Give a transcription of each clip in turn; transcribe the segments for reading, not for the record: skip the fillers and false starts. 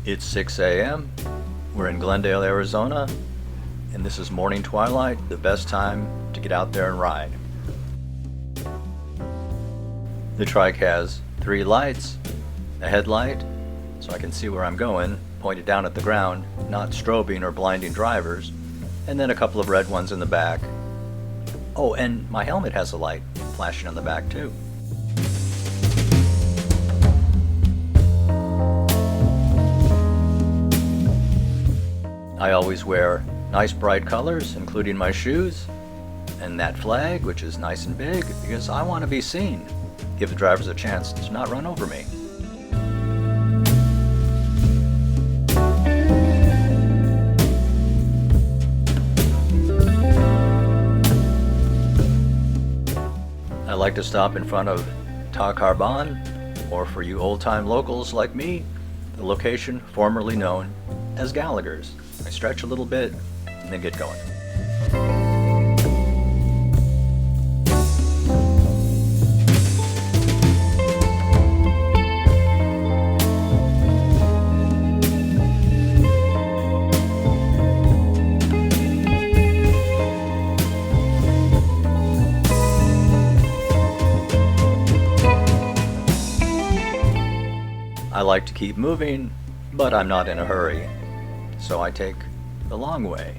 It's 6 a.m. We're in Glendale, Arizona, and this is morning twilight, the best time to get out there and ride. The trike has 3 lights, a headlight, so I can see where I'm going, pointed down at the ground, not strobing or blinding drivers, and then a couple of red ones in the back. Oh, and my helmet has a light flashing on the back too. I always wear nice bright colors, including my shoes, and that flag, which is nice and big, because I want to be seen. Give the drivers a chance to not run over me. I like to stop in front of Ta Carbon, or for you old-time locals like me, the location formerly known as Gallagher's. I stretch a little bit and then get going. I like to keep moving, but I'm not in a hurry, so I take the long way.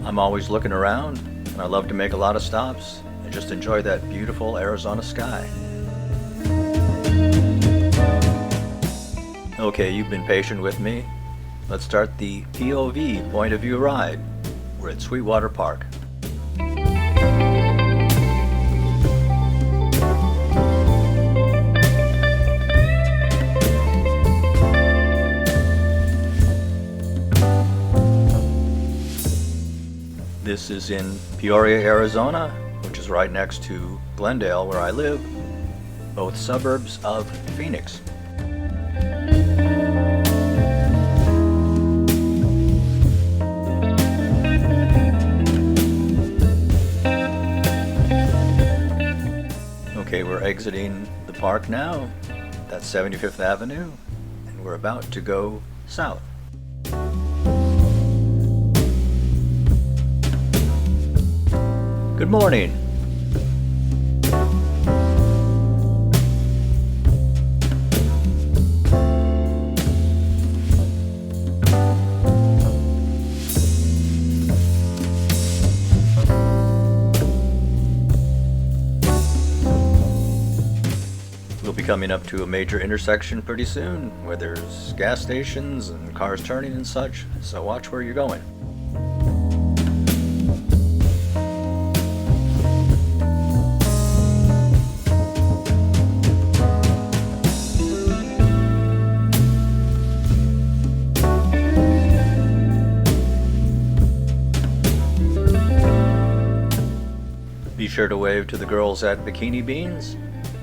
I'm always looking around, and I love to make a lot of stops and just enjoy that beautiful Arizona sky. Okay, you've been patient with me. Let's start the POV, point of view ride. We're at Sweetwater Park. This is in Peoria, Arizona, which is right next to Glendale, where I live, both suburbs of Phoenix. Okay, we're exiting the park now. That's 75th Avenue, and we're about to go south. Good morning. We'll be coming up to a major intersection pretty soon, where there's gas stations and cars turning and such, so watch where you're going. Be sure to wave to the girls at Bikini Beans.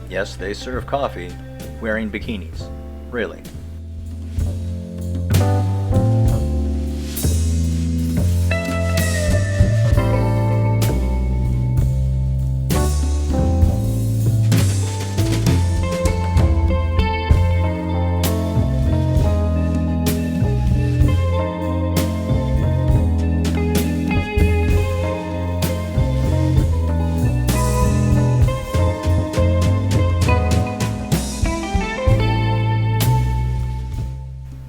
Yes, they serve coffee, wearing bikinis. Really.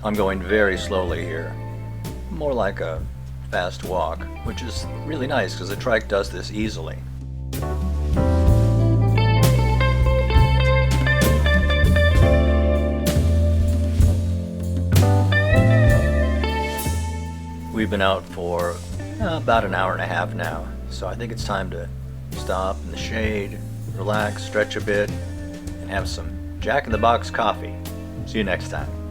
I'm going very slowly here, more like a fast walk, which is really nice because the trike does this easily. We've been out for about an hour and a half now, so I think it's time to stop in the shade, relax, stretch a bit, and have some Jack in the Box coffee. See you next time.